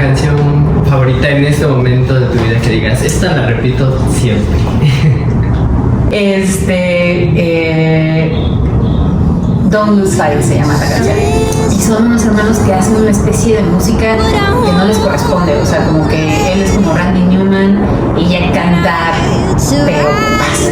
canción favorita en este momento de tu vida que digas, esta la repito siempre? Don't Lose Fight se llama la canción. Y son unos hermanos que hacen una especie de música que no les corresponde. O sea, como que él es como Randy Newman y ella canta, pero pasa.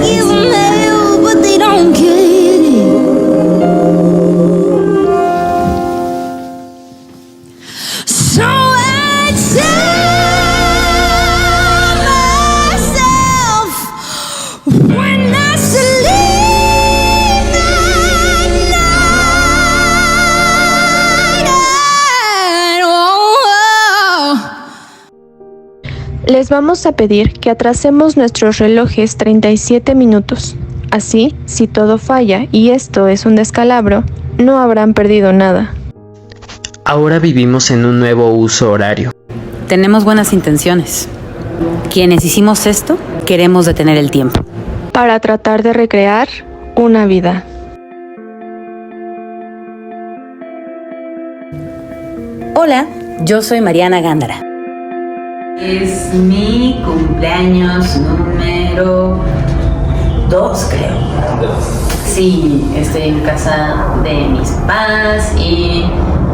Les vamos a pedir que atrasemos nuestros relojes 37 minutos. Así, si todo falla y esto es un descalabro, no habrán perdido nada. Ahora vivimos en un nuevo uso horario. Tenemos buenas intenciones. Quienes hicimos esto, queremos detener el tiempo. Para tratar de recrear una vida. Hola, yo soy Mariana Gándara. Es mi cumpleaños número 2, creo. Sí, estoy en casa de mis papás y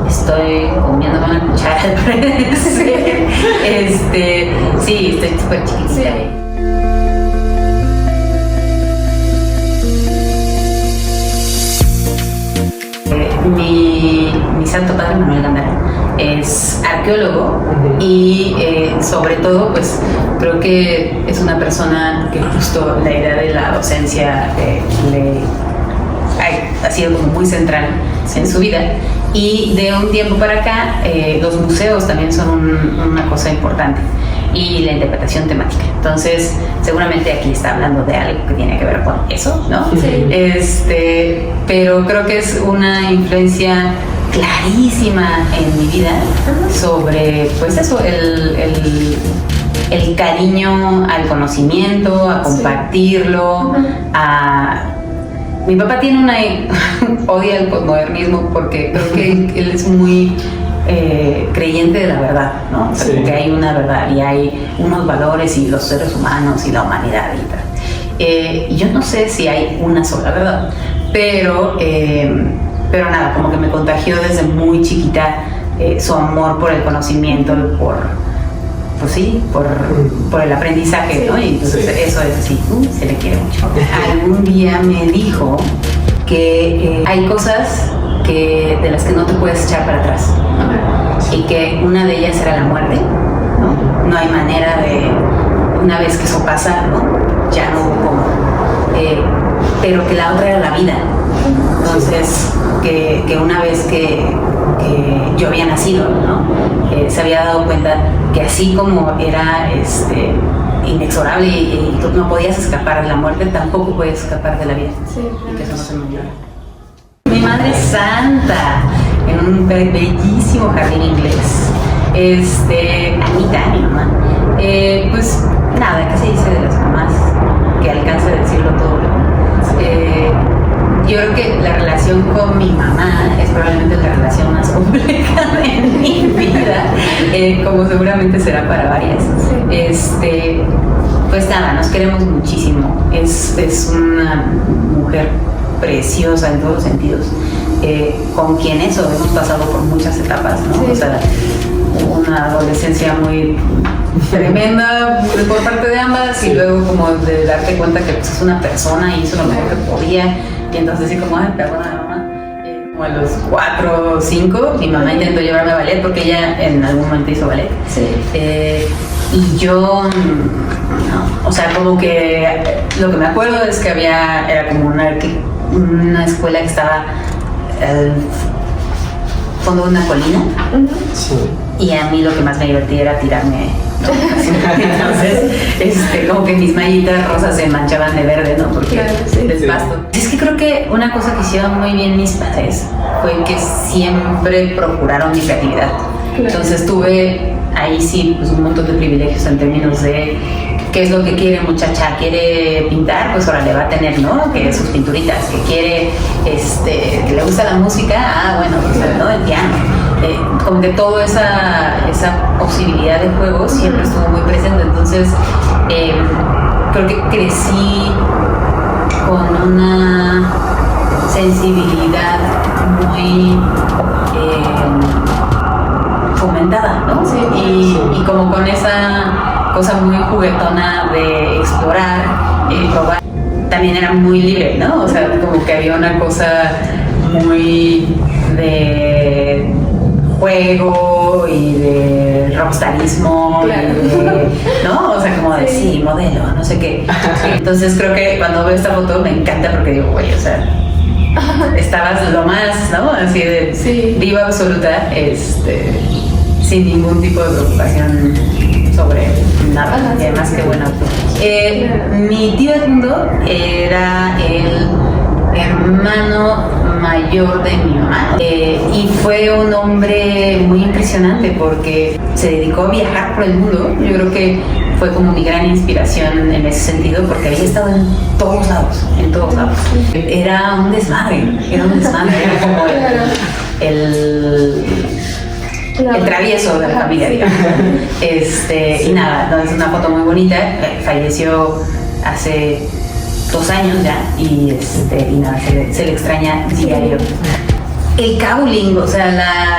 estoy comiéndome una cuchara de fresa. Sí, estoy súper chiquitita. Mi santo padre Manuel Gándara es arqueólogo y sobre todo pues creo que es una persona que justo la idea de la docencia ha sido como muy central en su vida, y de un tiempo para acá los museos también son una cosa importante, y la interpretación temática. Entonces, seguramente aquí está hablando de algo que tiene que ver con eso, ¿no? Sí. Pero creo que es una influencia clarísima en mi vida sobre, pues eso, el cariño al conocimiento, a compartirlo, Mi papá tiene odia el posmodernismo porque creo que él es muy creyente de la verdad, ¿no? O sea, sí. Que hay una verdad y hay unos valores y los seres humanos y la humanidad y tal. Yo no sé si hay una sola verdad, pero nada, como que me contagió desde muy chiquita su amor por el conocimiento, por el aprendizaje, ¿no? Y entonces eso es así, se le quiere mucho. Algún día me dijo que hay cosas de las que no te puedes echar para atrás, ¿no? Y que una de ellas era la muerte, ¿no? No hay manera de, una vez que eso pasa, ¿no? Ya no hubo cómo. Pero que la otra era la vida. Entonces, que una vez que yo había nacido, ¿no? Se había dado cuenta que así como era inexorable y tú no podías escapar de la muerte, tampoco puedes escapar de la vida. Sí. Y que eso no se me olvida. Mi madre santa, en un bellísimo jardín inglés. Anita, mi mamá. Pues nada, ¿qué se dice de las mamás? Que alcanza a decirlo todo, ¿no? Yo creo que la relación con mi mamá es probablemente la relación más compleja de mi vida, como seguramente será para varias. Sí. Pues nada, nos queremos muchísimo. Es una mujer preciosa en todos los sentidos, con quien hemos pasado por muchas etapas, ¿no? Sí. O sea, una adolescencia muy tremenda por parte de ambas, y luego como de darte cuenta que pues, es una persona y hizo lo mejor que podía, y entonces así como, ay, perdona mamá. Como a los 4 o 5 mi mamá intentó llevarme a ballet porque ella en algún momento hizo ballet. Sí. Y yo no, o sea, como que lo que me acuerdo es que era como una escuela que estaba al fondo de una colina. Sí. Y a mí lo que más me divertía era tirarme, ¿no? Entonces, como que mis mallitas rosas se manchaban de verde, ¿no? Porque claro, sí, del pasto. Sí. Es que creo que una cosa que hicieron muy bien mis padres fue que siempre procuraron mi creatividad. Claro. Entonces tuve ahí sí pues, un montón de privilegios en términos de qué es lo que quiere muchacha, quiere pintar, pues ahora le va a tener, ¿no? Que sus pinturitas, que quiere, que le gusta la música, bueno, pues, ¿no? El piano. como que toda esa posibilidad de juego siempre estuvo muy presente. Entonces, creo que crecí con una sensibilidad muy fomentada, ¿no? Sí, y como con esa cosa muy juguetona de explorar, probar. También era muy libre, ¿no? O sea, como que había una cosa muy de juego y de rockstarismo, claro. ¿No? O sea, como de sí, modelo, no sé qué. Entonces creo que cuando veo esta foto me encanta porque digo, güey, o sea, estabas lo más, ¿no? Así de diva absoluta, sin ningún tipo de preocupación sobre nada. Y además que bueno. Mi tío Edmundo era el hermano mayor de mi mamá y fue un hombre muy impresionante porque se dedicó a viajar por el mundo. Yo creo que fue como mi gran inspiración en ese sentido porque había estado en todos lados. Era un desmadre, era como el travieso de la familia, digamos. Y nada, no, es una foto muy bonita. Falleció hace 2 años ya y nada, se le extraña diario. El cabuling, o sea,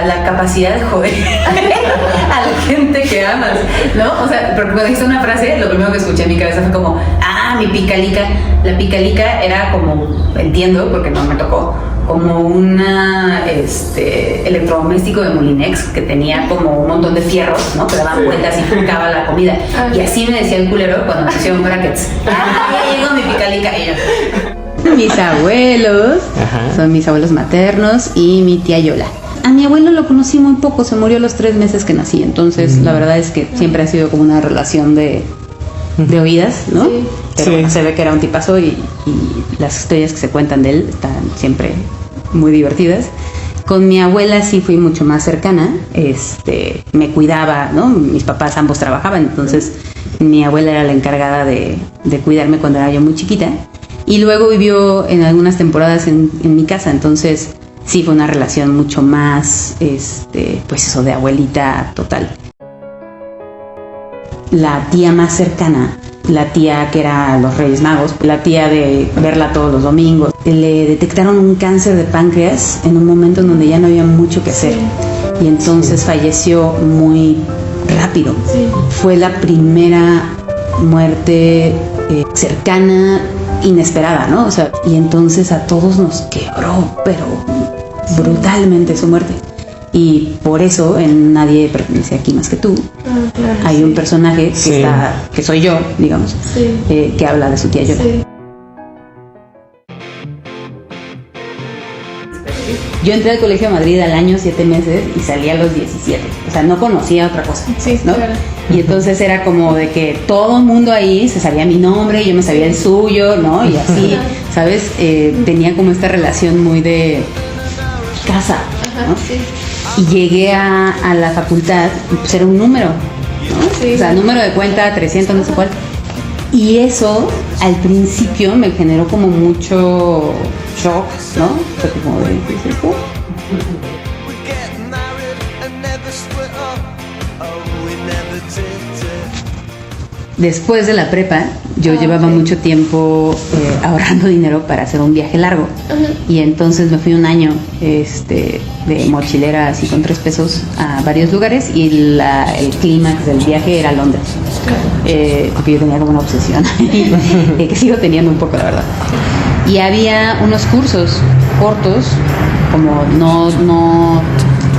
la capacidad de joder a la gente que amas, ¿no? O sea, porque cuando dijiste una frase, lo primero que escuché en mi cabeza fue como, mi picalica. La picalica era como, entiendo, porque no me tocó, como una electrodoméstico de Molinex que tenía como un montón de fierros, ¿no? Que daban vueltas y picaba la comida. Y así me decía el culero cuando me pusieron brackets. Ya llegó mi picalica. Y yo. Mis abuelos, son mis abuelos maternos y mi tía Yola. A mi abuelo lo conocí muy poco, se murió a los 3 meses que nací, entonces la verdad es que siempre ha sido como una relación de oídas, ¿no? Sí. Pero bueno, se ve que era un tipazo y las historias que se cuentan de él están siempre muy divertidas. Con mi abuela sí fui mucho más cercana, me cuidaba, ¿no? Mis papás ambos trabajaban, entonces mi abuela era la encargada de cuidarme cuando era yo muy chiquita. Y luego vivió en algunas temporadas en mi casa, entonces sí fue una relación mucho más, pues eso, de abuelita total. La tía más cercana, la tía que era los Reyes Magos, la tía de verla todos los domingos, le detectaron un cáncer de páncreas en un momento en donde ya no había mucho que hacer. Y entonces falleció muy rápido. Fue la primera muerte cercana, inesperada, ¿no? O sea, y entonces a todos nos quebró, pero brutalmente su muerte. Y por eso en Nadie pertenece aquí más que tú. Claro, hay un personaje que soy yo, digamos, que habla de su tía Yola. Yo entré al Colegio de Madrid al año 7 meses y salí a los 17. O sea, no conocía otra cosa, ¿no? Claro. Y entonces era como de que todo el mundo ahí se sabía mi nombre, yo me sabía el suyo, ¿no? Y así, ¿sabes? Tenía como esta relación muy de casa, ¿no? Y llegué a la facultad y pues era un número, ¿no? O sea, número de cuenta 300, no sé cuál. Y eso al principio me generó como mucho shock, ¿no? O sea, como de, ¿qué es esto? Después de la prepa, yo llevaba mucho tiempo ahorrando dinero para hacer un viaje largo. Y entonces me fui un año de mochilera así con 3 pesos a varios lugares y el clímax del viaje era Londres. Porque yo tenía como una obsesión, que sigo teniendo un poco, la verdad. Y había unos cursos cortos, como no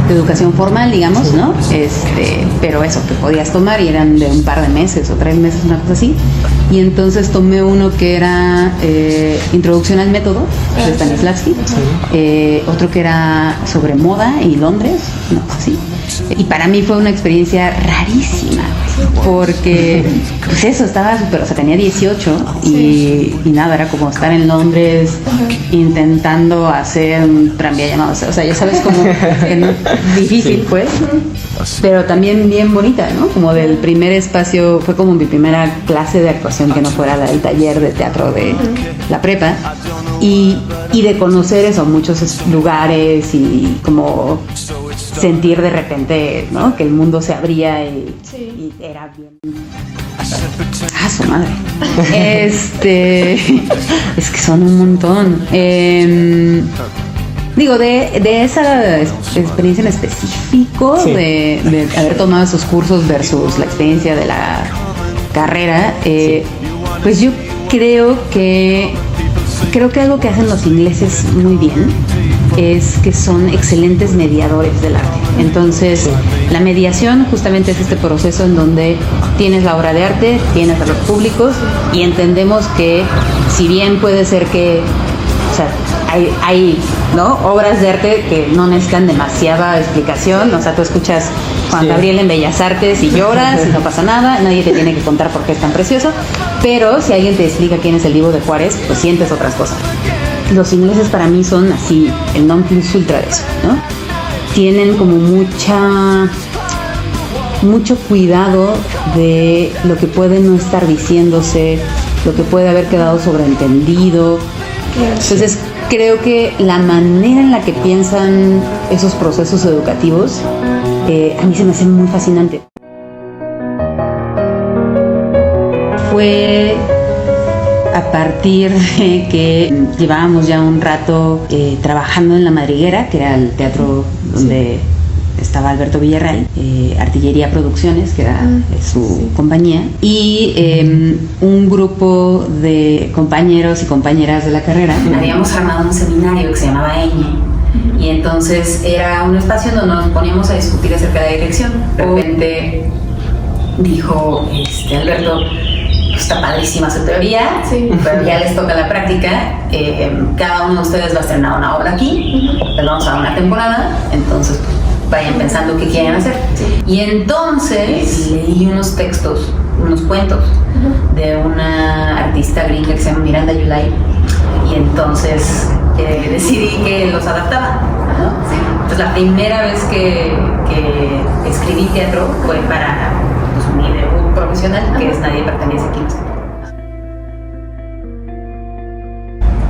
de educación formal, digamos, ¿no? Pero eso, que podías tomar y eran de un par de meses o 3 meses, una cosa así. Y entonces tomé uno que era Introducción al Método, de Stanislavski. Otro que era sobre moda y Londres, una cosa así. Y para mí fue una experiencia rarísima, porque pues eso, estaba súper, o sea, tenía 18 y nada, era como estar en Londres intentando hacer un tranvía llamado, o sea, ya sabes, como difícil pues, pero también bien bonita, ¿no? Como del primer espacio, fue como mi primera clase de actuación que no fuera la del taller de teatro de la prepa. y de conocer eso, muchos lugares y como sentir de repente, ¿no? Que el mundo se abría y era bien. Su madre. Es que son un montón. Digo, de esa experiencia en específico, de haber tomado esos cursos versus la experiencia de la carrera, pues yo creo que algo que hacen los ingleses muy bien es que son excelentes mediadores del arte. Entonces, la mediación justamente es este proceso en donde tienes la obra de arte, tienes a los públicos y entendemos que si bien puede ser que, o sea, hay ¿no? obras de arte que no necesitan demasiada explicación, o sea, tú escuchas Juan Gabriel en Bellas Artes y lloras y no pasa nada, nadie te tiene que contar por qué es tan precioso, pero si alguien te explica quién es el Divo de Juárez, pues sientes otras cosas. Los ingleses para mí son así, el non plus ultra de eso, ¿no? Tienen como mucho cuidado de lo que puede no estar diciéndose, lo que puede haber quedado sobreentendido. Entonces, creo que la manera en la que piensan esos procesos educativos a mí se me hace muy fascinante. Fue a partir de que llevábamos ya un rato trabajando en La Madriguera, que era el teatro donde estaba Alberto Villarreal, Artillería Producciones, que era su compañía, y un grupo de compañeros y compañeras de la carrera. Habíamos armado un seminario que se llamaba Eñe, y entonces era un espacio donde nos poníamos a discutir acerca de la dirección. De repente dijo Alberto, está padrísima su teoría, pero ya les toca la práctica. Cada uno de ustedes va a estrenar una obra aquí, les vamos a dar una temporada, entonces vayan pensando qué quieren hacer. Y entonces leí unos textos, unos cuentos de una artista gringa que se llama Miranda July, y entonces decidí que los adaptaba, ¿no? Entonces la primera vez que escribí teatro fue para mi debut profesional, que es Nadie pertenece aquí.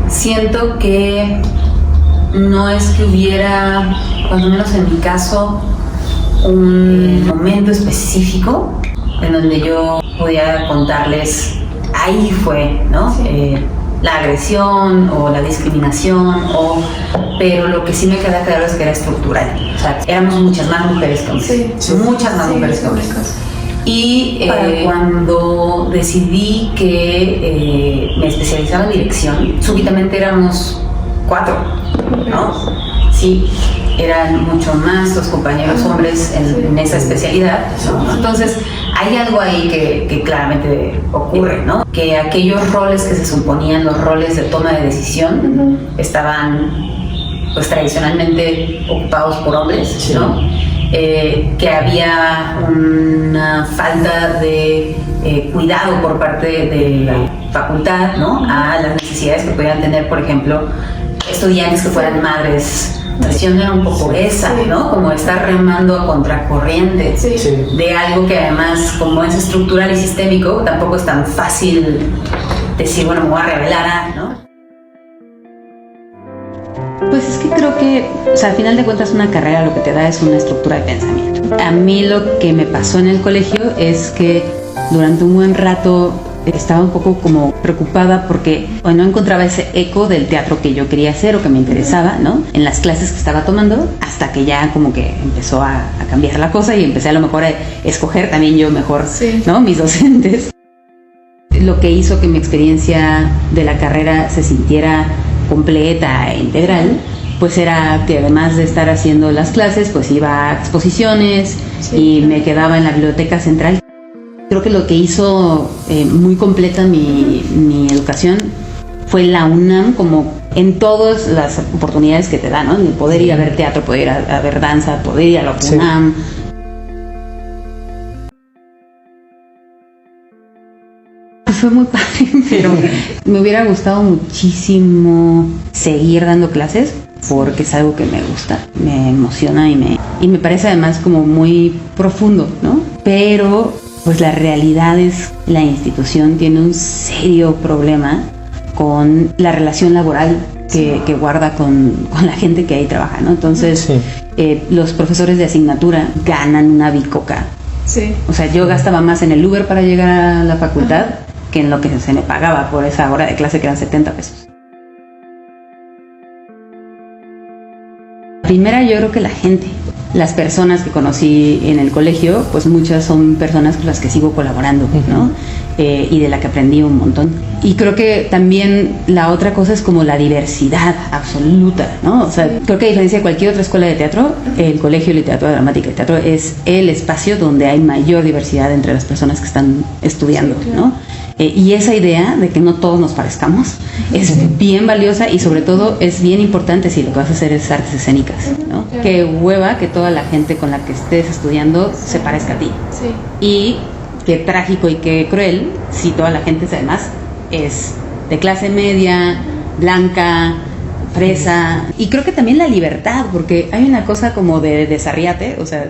Siento que no es que hubiera, cuando menos en mi caso, un momento específico en donde yo podía contarles, ahí fue, ¿no? La agresión o la discriminación, pero lo que sí me queda claro es que era estructural. O sea, éramos muchas más mujeres que hombres, muchas más mujeres que hombres. Y cuando decidí que me especializaba en dirección, súbitamente éramos 4, ¿no? Sí, eran mucho más los compañeros hombres en esa especialidad, ¿no? Entonces, hay algo ahí que claramente ocurre, ¿no? Que aquellos roles que se suponían los roles de toma de decisión estaban, pues, tradicionalmente ocupados por hombres, ¿no? Que había una falta de cuidado por parte de la facultad, ¿no? A las necesidades que podían tener, por ejemplo, estudiantes que fueran madres. La presión era un poco esa, ¿no? Como estar remando a contracorriente de algo que además, como es estructural y sistémico, tampoco es tan fácil decir, bueno, me voy a revelar, ¿no? Pues es que creo que, o sea, al final de cuentas una carrera lo que te da es una estructura de pensamiento. A mí lo que me pasó en el colegio es que durante un buen rato estaba un poco como preocupada porque no encontraba ese eco del teatro que yo quería hacer o que me interesaba, ¿no? En las clases que estaba tomando, hasta que ya como que empezó a cambiar la cosa y empecé a lo mejor a escoger también yo mejor, ¿no? Mis docentes. Lo que hizo que mi experiencia de la carrera se sintiera completa e integral, pues era que además de estar haciendo las clases, pues iba a exposiciones y me quedaba en la biblioteca central. Creo que lo que hizo muy completa mi educación fue la UNAM, como en todas las oportunidades que te da, ¿no? Poder ir a ver teatro, poder ir a ver danza, poder ir a la UNAM. Fue muy padre, pero me hubiera gustado muchísimo seguir dando clases porque es algo que me gusta, me emociona y me parece además como muy profundo, ¿no? Pero pues la realidad es la institución tiene un serio problema con la relación laboral que guarda con la gente que ahí trabaja, ¿no? Entonces, los profesores de asignatura ganan una bicoca. Sí. O sea, yo gastaba más en el Uber para llegar a la facultad que en lo que se me pagaba por esa hora de clase, que eran 70 pesos. Primera, yo creo que la gente, las personas que conocí en el colegio, pues muchas son personas con las que sigo colaborando, ¿no? Y de la que aprendí un montón. Y creo que también la otra cosa es como la diversidad absoluta, ¿no? O sea, creo que a diferencia de cualquier otra escuela de teatro, el Colegio de Literatura Dramática y Teatro es el espacio donde hay mayor diversidad entre las personas que están estudiando, ¿no? Y esa idea de que no todos nos parezcamos es bien valiosa y sobre todo es bien importante si lo que vas a hacer es artes escénicas, ¿no? Qué hueva que toda la gente con la que estés estudiando se parezca a ti. Sí. Y qué trágico y qué cruel si toda la gente además es de clase media, blanca, fresa. Y creo que también la libertad, porque hay una cosa como de desarriate, o sea...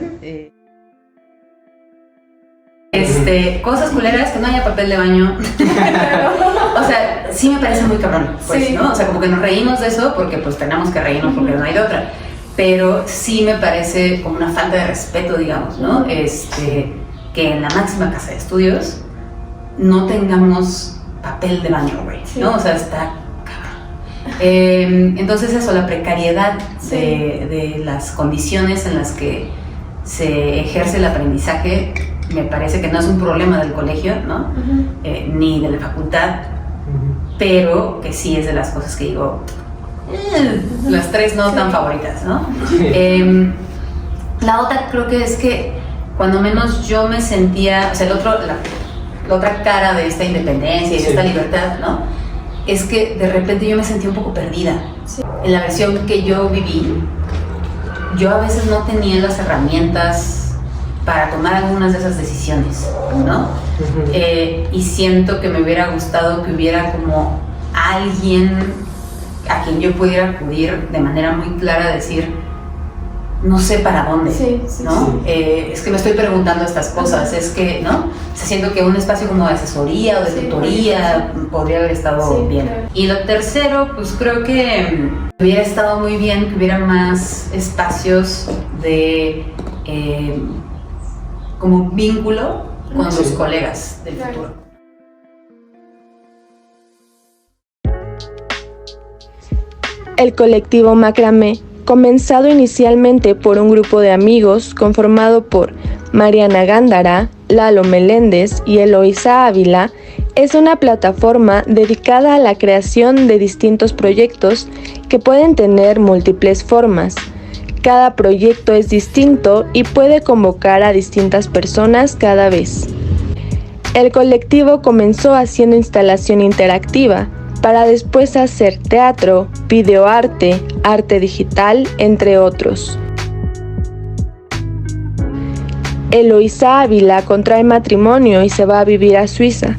cosas culeras, que no haya papel de baño. O sea, sí me parece muy cabrón, pues, Sí. ¿no? O sea, como que nos reímos de eso porque pues tenemos que reírnos porque no hay de otra. Pero sí me parece como una falta de respeto, digamos, ¿no? Que en la máxima casa de estudios no tengamos papel de baño, güey, ¿no? O sea, está cabrón. Entonces eso, la precariedad de las condiciones en las que se ejerce el aprendizaje, me parece que no es un problema del colegio, ¿no? Ni de la facultad, pero que sí es de las cosas que digo, las tres no tan favoritas, ¿no? La otra creo que es que cuando menos yo me sentía, o sea, la otra cara de esta independencia y de esta libertad, ¿no? Es que de repente yo me sentía un poco perdida. En la versión que yo viví, yo a veces no tenía las herramientas para tomar algunas de esas decisiones, ¿no? Y siento que me hubiera gustado que hubiera como alguien a quien yo pudiera acudir de manera muy clara a decir, no sé para dónde, ¿no? Es que me estoy preguntando estas cosas, es que, ¿no? O sea, siento que un espacio como de asesoría o de tutoría podría haber estado bien. Claro. Y lo tercero, pues creo que hubiera estado muy bien que hubiera más espacios de como vínculo con los colegas del futuro. El colectivo Macramé, comenzado inicialmente por un grupo de amigos conformado por Mariana Gándara, Lalo Meléndez y Eloísa Ávila, es una plataforma dedicada a la creación de distintos proyectos que pueden tener múltiples formas. Cada proyecto es distinto y puede convocar a distintas personas cada vez. El colectivo comenzó haciendo instalación interactiva, para después hacer teatro, videoarte, arte digital, entre otros. Eloísa Ávila contrae matrimonio y se va a vivir a Suiza.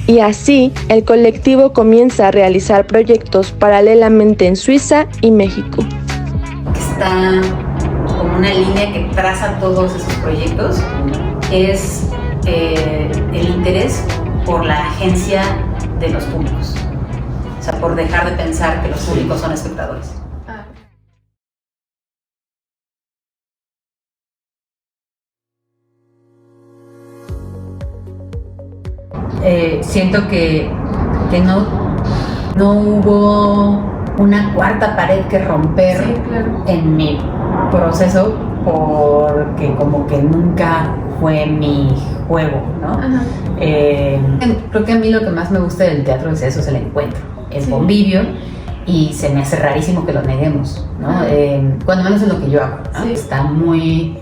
Y así, el colectivo comienza a realizar proyectos paralelamente en Suiza y México. Está como una línea que traza todos esos proyectos, es el interés por la agencia de los públicos. O sea, por dejar de pensar que los públicos son espectadores. Siento que no hubo una cuarta pared que romper en mi proceso, porque como que nunca fue mi juego, ¿no? Creo que a mí lo que más me gusta del teatro es eso, es el encuentro, el convivio, y se me hace rarísimo que lo neguemos, ¿no? Cuando menos es lo que yo hago, ¿no? Está muy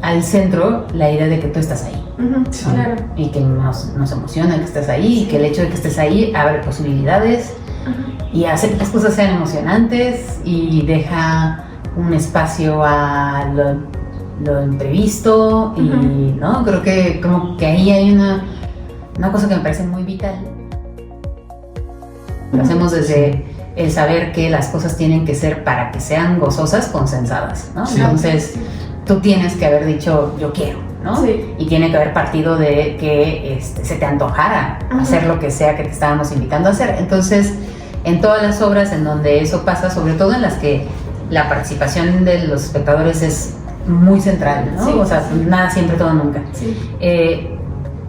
al centro la idea de que tú estás ahí. Claro. Y que nos emociona que estés ahí, y que el hecho de que estés ahí abre posibilidades y hace que las cosas sean emocionantes y deja un espacio a lo imprevisto y, ¿no? Creo que como que ahí hay una cosa que me parece muy vital. Lo hacemos desde el saber que las cosas tienen que ser, para que sean gozosas, consensadas, ¿no? Entonces tú tienes que haber dicho yo quiero, ¿no? Sí. Y tiene que haber partido de que se te antojara hacer lo que sea que te estábamos invitando a hacer. Entonces, en todas las obras en donde eso pasa, sobre todo en las que la participación de los espectadores es muy central, ¿no? Sí, o sea, sí. nada siempre, todo nunca. Sí.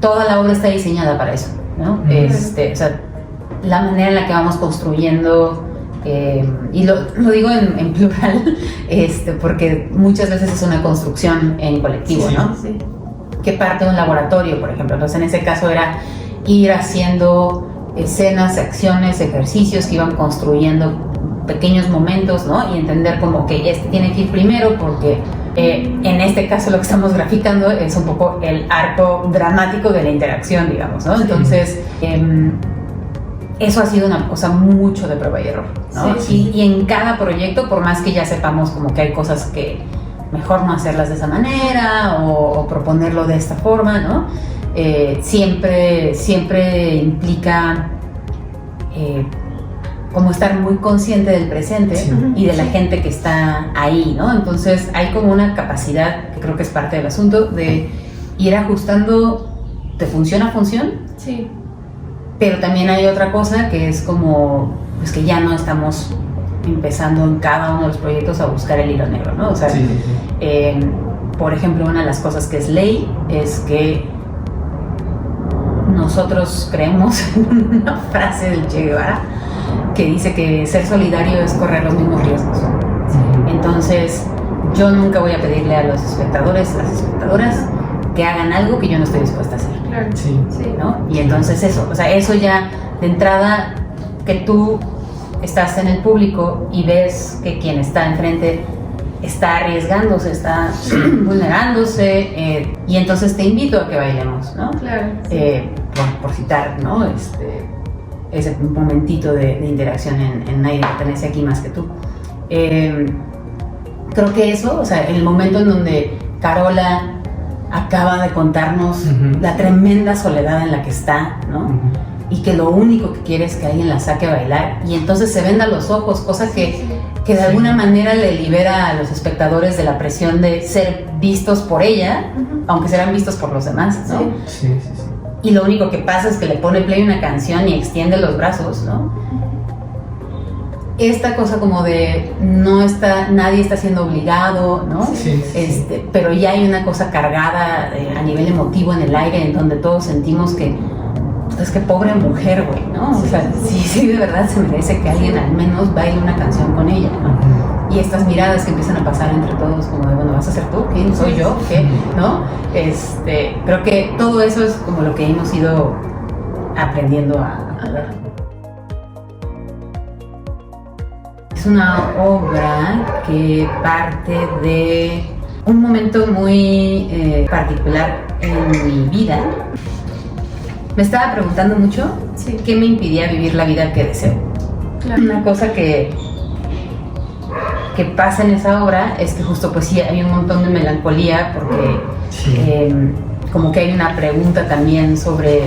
Toda la obra está diseñada para eso, ¿no? O sea, la manera en la que vamos construyendo, y lo digo en plural, porque muchas veces es una construcción en colectivo, Sí, ¿no? Sí. Que parte de un laboratorio, por ejemplo. Entonces, en ese caso era ir haciendo escenas, acciones, ejercicios que iban construyendo pequeños momentos, ¿no? Y entender como que este tiene que ir primero porque en este caso lo que estamos graficando es un poco el arco dramático de la interacción, digamos, ¿no? Sí. Entonces, eso ha sido una cosa mucho de prueba y error, ¿no? Sí. Y en cada proyecto, por más que ya sepamos como que hay cosas que mejor no hacerlas de esa manera o proponerlo de esta forma, ¿no? Siempre implica como estar muy consciente del presente Sí. y de la gente que está ahí, ¿no? Entonces hay como una capacidad, que creo que es parte del asunto, de ir ajustando de función a función, Sí. pero también hay otra cosa que es como, pues que ya no estamos empezando en cada uno de los proyectos a buscar el hilo negro, ¿no? O sea, Sí. por ejemplo, una de las cosas que es ley es que nosotros creemos en una frase del Che Guevara que dice que ser solidario es correr los mismos riesgos. Entonces, yo nunca voy a pedirle a los espectadores, las espectadoras, que hagan algo que yo no estoy dispuesta a hacer, Claro. Sí. Sí. ¿no? Y entonces eso, o sea, eso ya de entrada, que tú estás en el público y ves que quien está enfrente está arriesgándose, está vulnerándose, y entonces te invito a que bailemos, ¿no? Claro. Por citar, ¿no? Ese momentito de interacción en Nadie pertenece aquí más que tú. Creo que eso, o sea, el momento en donde Carola acaba de contarnos la tremenda soledad en la que está, ¿no? Y que lo único que quiere es que alguien la saque a bailar, y entonces se venda los ojos, cosa que de alguna manera le libera a los espectadores de la presión de ser vistos por ella, aunque serán vistos por los demás, ¿no? Sí. Sí. Y lo único que pasa es que le pone play a una canción y extiende los brazos, ¿no? Esta cosa como de nadie está siendo obligado, ¿no? Sí. Pero ya hay una cosa cargada a nivel emotivo en el aire, en donde todos sentimos que es que pobre mujer, güey, ¿no? O sea, sí, de verdad se merece que alguien al menos baile una canción con ella, ¿no? Y estas miradas que empiezan a pasar entre todos, como de, bueno, ¿vas a ser tú? ¿Quién soy yo? ¿Qué? ¿No? Creo que todo eso es como lo que hemos ido aprendiendo a ver. Es una obra que parte de un momento muy particular en mi vida. Me estaba preguntando mucho qué me impidía vivir la vida que deseo. Claro. Una cosa que pasa en esa obra es que justo pues sí hay un montón de melancolía porque como que hay una pregunta también sobre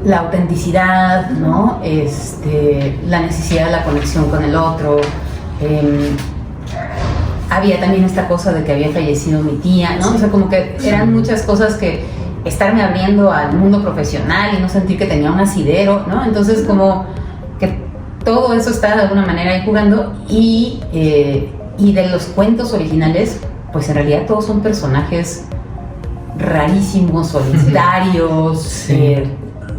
la autenticidad, ¿no? La necesidad de la conexión con el otro. Había también esta cosa de que había fallecido mi tía, ¿no? O sea, como que eran muchas cosas que estarme abriendo al mundo profesional y no sentir que tenía un asidero, ¿no? Entonces como que todo eso está de alguna manera ahí jugando, y de los cuentos originales, pues en realidad todos son personajes rarísimos, solitarios,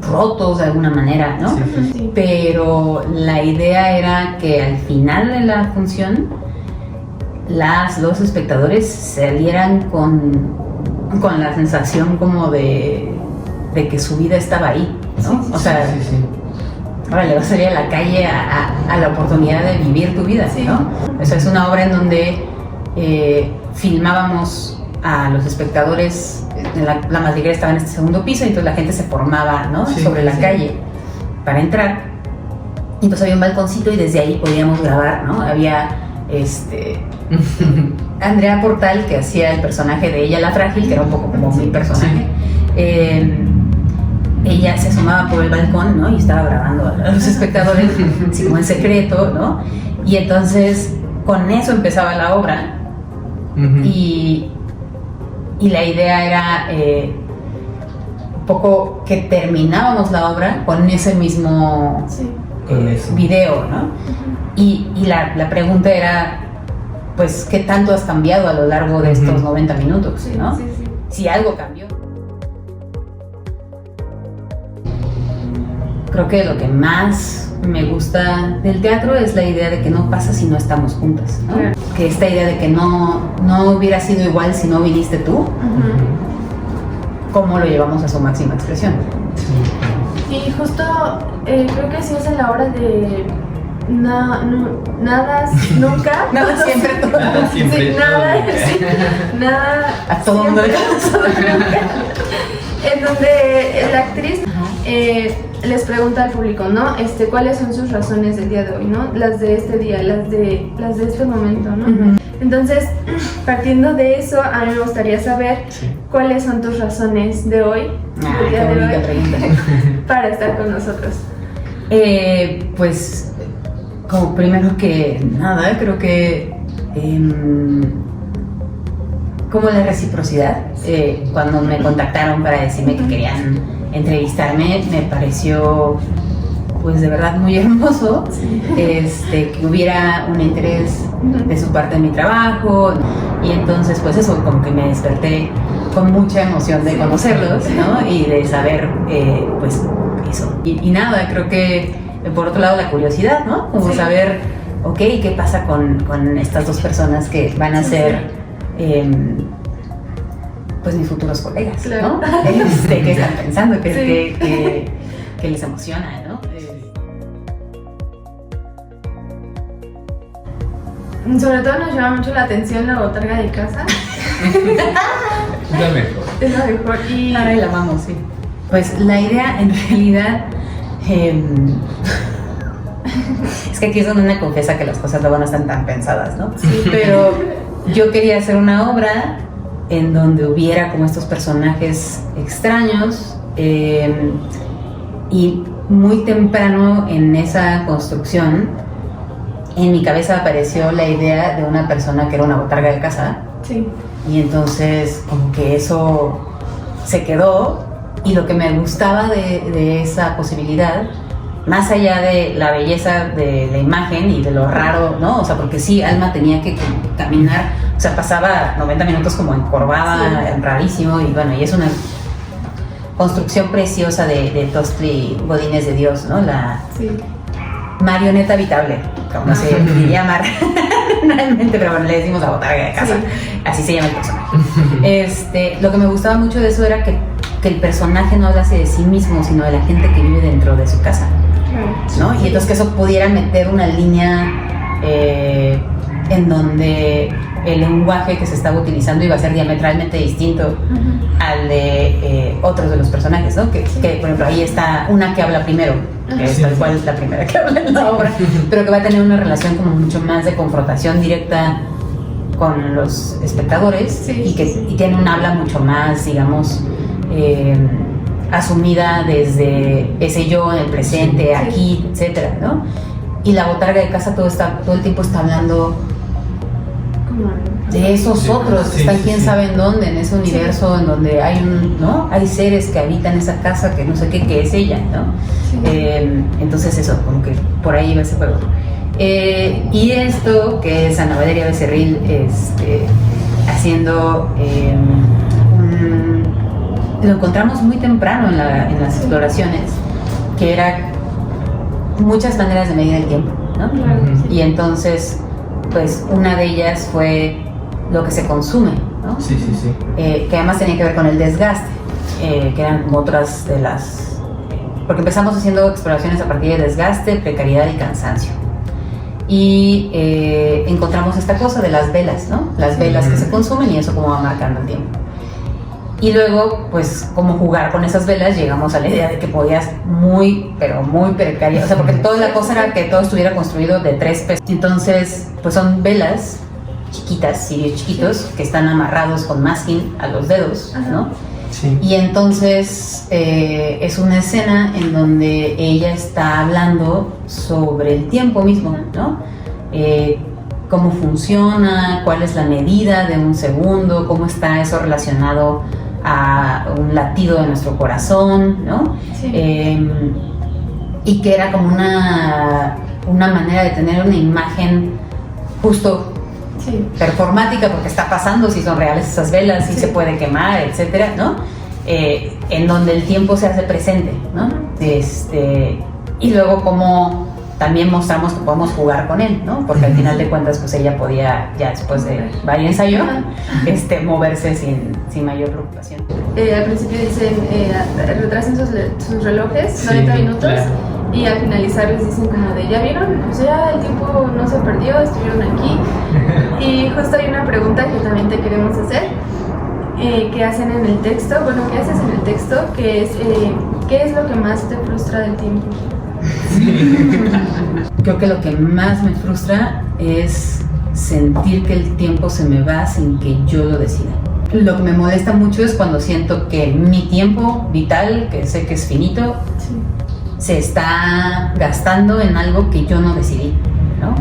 rotos de alguna manera, ¿no? Sí. Pero la idea era que al final de la función los espectadores salieran con la sensación como de que su vida estaba ahí, ¿no? O sea, ahora le vas a salir a la calle a la oportunidad de vivir tu vida, ¿no? O sea, es una obra en donde filmábamos a los espectadores, la madriguera estaba en este segundo piso, y entonces la gente se formaba, ¿no? Sobre la calle para entrar, y entonces había un balconcito y desde ahí podíamos grabar, ¿no? Había Andrea Portal, que hacía el personaje de ella, la frágil, que era un poco como mi personaje. Ella se asomaba por el balcón, ¿no? Y estaba grabando a los espectadores, así como en secreto, ¿no? Y entonces con eso empezaba la obra. Y y la idea era un poco que terminábamos la obra con ese mismo Con eso. video, ¿no? Y la pregunta era, pues, ¿qué tanto has cambiado a lo largo de estos 90 minutos, ¿no? Si algo cambió. Creo que lo que más me gusta del teatro es la idea de que no pasa si no estamos juntas, ¿no? Claro. Que esta idea de que no hubiera sido igual si no viniste tú, ¿cómo lo llevamos a su máxima expresión? Y justo creo que sí es en la obra de nada, nunca. Nada siempre, todo. Nada siempre, Sí, nada, todo nunca. sí, nada. A todo mundo siempre, le todo nunca. En donde la actriz les pregunta al público, ¿no? ¿Cuáles son sus razones del día de hoy, ¿no? Las de este día, las de este momento, ¿no? Entonces, partiendo de eso, a mí me gustaría saber cuáles son tus razones de hoy, del día qué de bonita hoy, pregunta. para estar con nosotros. Pues, como primero que nada, creo que como la reciprocidad, cuando me contactaron para decirme que querían entrevistarme, me pareció pues de verdad muy hermoso que hubiera un interés de su parte en mi trabajo, y entonces pues eso, como que me desperté con mucha emoción de conocerlos, ¿no? Y de saber pues eso. Y nada, creo que por otro lado la curiosidad, ¿no? Como saber, ok, ¿qué pasa con estas dos personas que van a ser pues mis futuros colegas, Claro. ¿no? ¿Qué están pensando? ¿Qué les emociona, ¿no? Sobre todo nos llama mucho la atención la botarga de casa. Es lo mejor. Es lo mejor. Y Ay, la amamos, sí. Pues la idea en realidad es que aquí es donde una confiesa que las cosas luego no están tan pensadas, ¿no? Sí. Pero yo quería hacer una obra en donde hubiera como estos personajes extraños, y muy temprano en esa construcción en mi cabeza apareció la idea de una persona que era una botarga de casa, sí. y entonces como que eso se quedó, y lo que me gustaba de esa posibilidad, más allá de la belleza de la imagen y de lo raro, ¿no? O sea, porque sí, Alma tenía que caminar, o sea, pasaba 90 minutos como encorvada, rarísimo, y bueno, y es una construcción preciosa de Tostli Godínez de Dios, ¿no? La marioneta habitable, como se llama realmente, pero bueno, le decimos la botarga de casa, así se llama el personaje. Lo que me gustaba mucho de eso era que el personaje no hablase de sí mismo, sino de la gente que vive dentro de su casa, ¿no? Y entonces que eso pudiera meter una línea en donde el lenguaje que se estaba utilizando iba a ser diametralmente distinto al de otros de los personajes, ¿no? Que, por ejemplo, ahí está una que habla primero, que es tal cual la primera que habla en la obra, pero que va a tener una relación como mucho más de confrontación directa con los espectadores, y tiene un habla mucho más, digamos, asumida desde ese yo en el presente, aquí, etcétera, ¿no? Y la botarga de casa todo el tiempo está hablando de esos otros que están quién sabe en dónde, en ese universo en donde hay ¿no? Hay seres que habitan esa casa que no sé qué, que es ella, ¿no? Entonces eso, como que por ahí va ese juego. Y esto que es Ana Valeria Becerril haciendo lo encontramos muy temprano en las exploraciones, que era muchas maneras de medir el tiempo, ¿no? Y entonces pues una de ellas fue lo que se consume, ¿no? Que además tenía que ver con el desgaste, que eran otras de las... porque empezamos haciendo exploraciones a partir de desgaste, precariedad y cansancio. Y encontramos esta cosa de las velas, ¿no? Las velas que se consumen, y eso cómo va marcando el tiempo. Y luego, pues, como jugar con esas velas, llegamos a la idea de que podías pero muy precaria, o sea, porque toda la cosa era que todo estuviera construido de 3 pesos. Entonces, pues son velas chiquitas, cirios chiquitos, que están amarrados con masking a los dedos, ¿no? Y entonces es una escena en donde ella está hablando sobre el tiempo mismo, ¿no? cómo funciona, cuál es la medida de un segundo, cómo está eso relacionado a un latido de nuestro corazón, ¿no? Sí. Y que era como una manera de tener una imagen justo Sí. performática, porque está pasando, si son reales esas velas, si Sí. se puede quemar, etcétera, ¿no? En donde el tiempo se hace presente, ¿no? Y luego como también mostramos que podemos jugar con él, ¿no? Porque al final de cuentas, pues ella podía, ya después de varios ensayos, moverse sin mayor preocupación. Al principio dicen, retrasen sus relojes, Sí, 90 minutos, claro. y al finalizar les dicen como de, ¿ya vieron? Pues ya el tiempo no se perdió, estuvieron aquí. Y justo hay una pregunta que también te queremos hacer, que hacen en el texto, bueno, ¿qué haces en el texto? Que es, ¿qué es lo que más te frustra del tiempo? Creo que lo que más me frustra es sentir que el tiempo se me va sin que yo lo decida. Lo que me molesta mucho es cuando siento que mi tiempo vital, que sé que es finito, Sí. se está gastando en algo que yo no decidí, ¿no?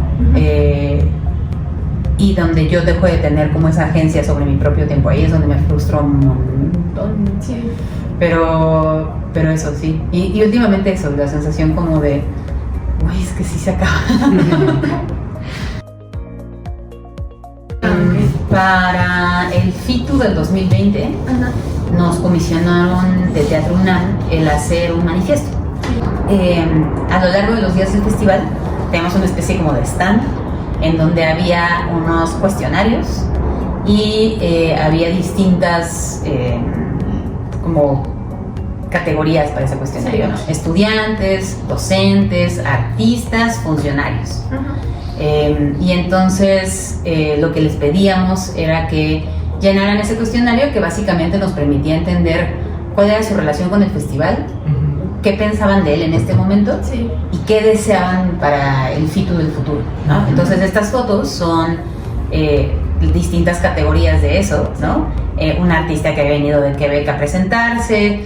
Y donde yo dejo de tener como esa agencia sobre mi propio tiempo. Ahí es donde me frustro un montón. Sí. Pero eso sí. Y últimamente eso, la sensación como de, uy, es que sí se acaba. Para el FITU del 2020 Ajá. nos comisionaron de Teatro UNAM el hacer un manifiesto. A lo largo de los días del festival tenemos una especie como de stand en donde había unos cuestionarios y había distintas como categorías para ese cuestionario, ¿no? Estudiantes, docentes, artistas, funcionarios. Ajá. Y entonces lo que les pedíamos era que llenaran ese cuestionario que básicamente nos permitía entender cuál era su relación con el festival, qué pensaban de él en este momento Sí. y qué deseaban para el FITU del futuro, ¿no? Entonces estas fotos son distintas categorías de eso, ¿no? Un artista que había venido de Quebec a presentarse,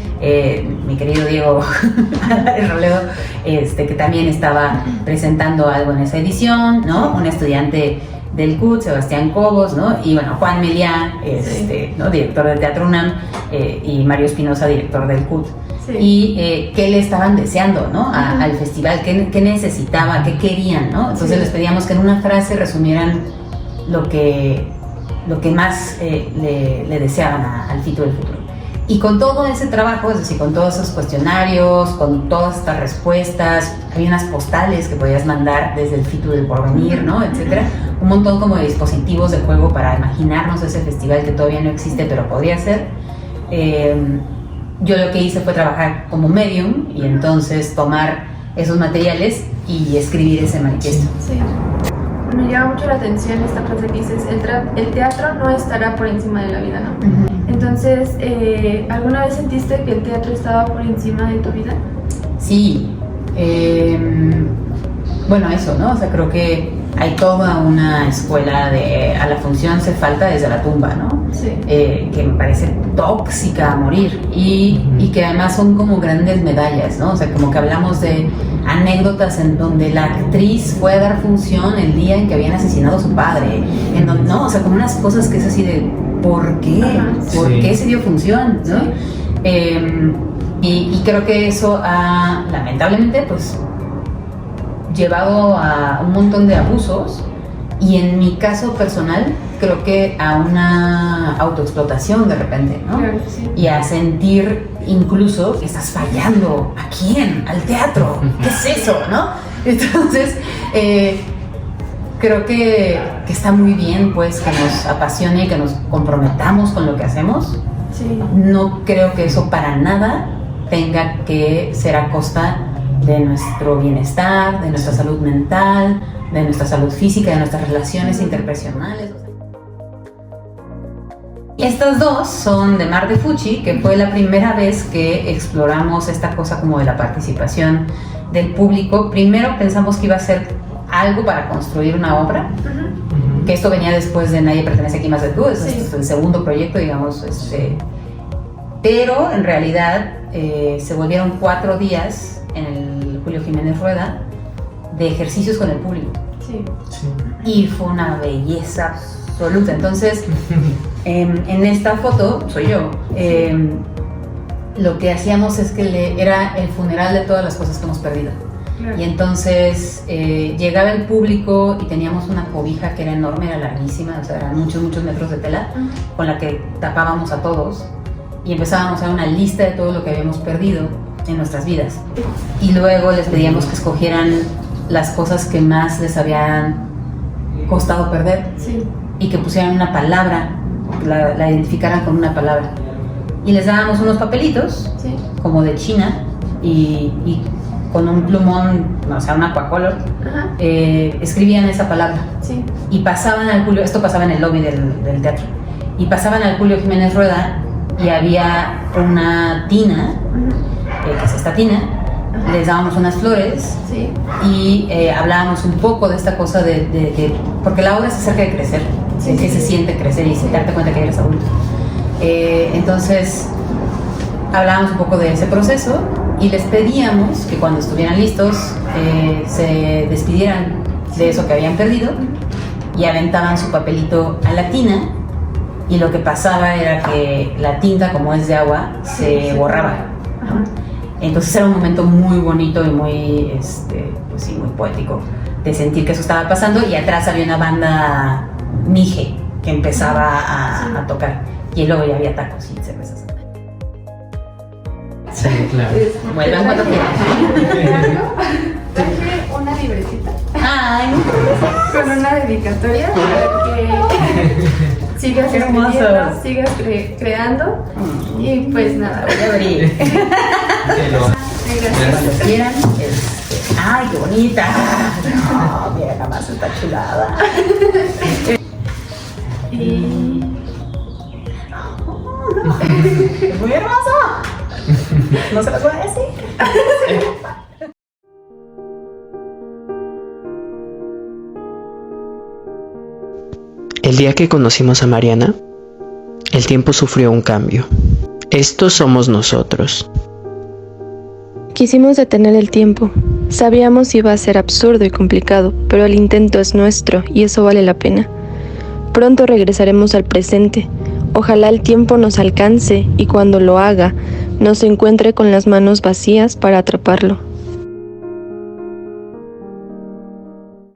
mi querido Diego Álvarez Robledo, que también estaba presentando algo en esa edición, ¿no? Un estudiante del CUT, Sebastián Cobos, ¿no? Y bueno, Juan Meliá, ¿no? Director del Teatro UNAM, y Mario Espinosa, director del CUT. Sí. Y qué le estaban deseando, ¿no? Al festival, qué necesitaba, qué querían, ¿no? Entonces Sí. les pedíamos que en una frase resumieran lo que más le deseaban al FITU del futuro. Y con todo ese trabajo, es decir, con todos esos cuestionarios, con todas estas respuestas, había unas postales que podías mandar desde el FITU del porvenir, ¿no? Etcétera. Un montón como de dispositivos de juego para imaginarnos ese festival que todavía no existe, pero podría ser. Yo lo que hice fue trabajar como medium y entonces tomar esos materiales y escribir ese manifiesto. Sí. Me llama mucho la atención esta frase que dices, el teatro no estará por encima de la vida, ¿no? Entonces, ¿alguna vez sentiste que el teatro estaba por encima de tu vida? Sí, bueno, eso, ¿no? O sea, creo que hay toda una escuela de a la función se falta desde la tumba, ¿no? Sí. Que me parece tóxica a morir y que además son como grandes medallas, ¿no? O sea, como que hablamos de anécdotas en donde la actriz fue a dar función el día en que habían asesinado a su padre, en donde, no, o sea, como unas cosas que es así de ¿por qué? Ajá, ¿Por sí. qué se dio función? ¿No? Sí. Y creo que eso ha, lamentablemente, pues llevado a un montón de abusos y en mi caso personal creo que a una autoexplotación de repente, ¿no? Claro, sí. Y a sentir incluso que estás fallando. ¿A quién? ¿Al teatro? ¿Qué es eso? ¿No? Entonces, creo que está muy bien pues que nos apasione y que nos comprometamos con lo que hacemos. Sí. No creo que eso para nada tenga que ser a costa de nuestro bienestar, de nuestra salud mental, de nuestra salud física, de nuestras relaciones interpersonales. Estas dos son de Mar de Fuchi, que fue la primera vez que exploramos esta cosa como de la participación del público. Primero pensamos que iba a ser algo para construir una obra, que esto venía después de Nadie pertenece aquí más de tú, Sí. es el segundo proyecto, digamos, pero en realidad se volvieron 4 días en el Julio Jiménez Rueda de ejercicios con el público. Sí. Y fue una belleza absoluta. Entonces, en esta foto, soy yo, lo que hacíamos es que era el funeral de todas las cosas que hemos perdido. Claro. Y entonces llegaba el público y teníamos una cobija que era enorme, era larguísima, o sea, eran muchos metros de tela, con la que tapábamos a todos y empezábamos a hacer una lista de todo lo que habíamos perdido en nuestras vidas. Y luego les pedíamos que escogieran las cosas que más les habían costado perder, Sí. y que pusieran una palabra, la identificaran con una palabra. Y les dábamos unos papelitos, Sí. como de China, y con un plumón, o sea, un aquacolor, Ajá. escribían esa palabra. Sí. Y pasaban al Julio, esto pasaba en el lobby del teatro, y pasaban al Julio Jiménez Rueda y había una tina, que es esta tina, les dábamos unas flores Sí. y hablábamos un poco de esta cosa de porque la obra se acerca de crecer, Sí, de que sí, se sí. siente crecer y Sí. darte cuenta que eres adulto. Entonces hablábamos un poco de ese proceso y les pedíamos que cuando estuvieran listos se despidieran de eso que habían perdido y aventaban su papelito a la tina, y lo que pasaba era que la tinta, como es de agua, se borraba. Ajá. Entonces era un momento muy bonito y muy, pues sí, muy poético de sentir que eso estaba pasando, y atrás había una banda Mije que empezaba a tocar, y luego ya había tacos y cervezas. Sí, claro. Vuelvan cuando quieran. Traje una libretita Ay, con una dedicatoria para que sigas Qué escribiendo, hermosos. sigas creando. Y pues nada, voy a abrir. Pero, gracias. Cuando quieran. Ay, qué bonita. No, mira, nada más está chulada. Y Es muy hermoso. No se las voy a decir. El día que conocimos a Mariana, el tiempo sufrió un cambio. Estos somos nosotros. Quisimos detener el tiempo. Sabíamos iba a ser absurdo y complicado, pero el intento es nuestro y eso vale la pena. Pronto regresaremos al presente. Ojalá el tiempo nos alcance y cuando lo haga, nos encuentre con las manos vacías para atraparlo.